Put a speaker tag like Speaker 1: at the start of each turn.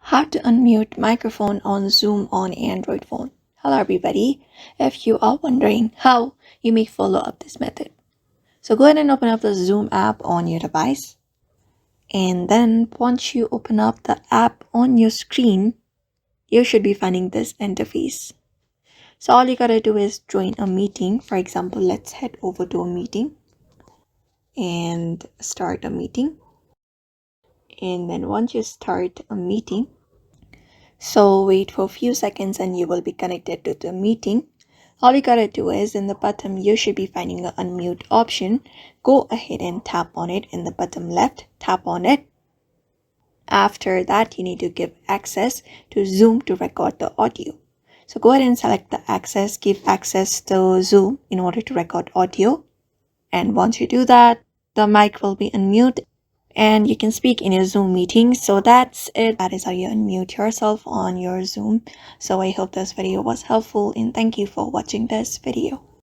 Speaker 1: How to unmute microphone on Zoom on Android phone. Hello everybody. If you are wondering how, you may follow up this method. So go ahead and open up the Zoom app on your device. And then once you open up the app on your screen, you should be finding this interface. So all you gotta do is join a meeting. For example, let's head over to a meeting and start a meeting. And then once you start a meeting, so wait for a few seconds and you will be connected to the meeting. All you gotta do is in the bottom, you should be finding the unmute option. Go ahead and tap on it in the bottom left, tap on it. After that, you need to give access to Zoom to record the audio. So go ahead and select the access, give access to Zoom in order to record audio. And once you do that, the mic will be unmuted and you can speak in your Zoom meeting. So that's it. That is how you unmute yourself on your Zoom. So I hope this video was helpful and thank you for watching this video.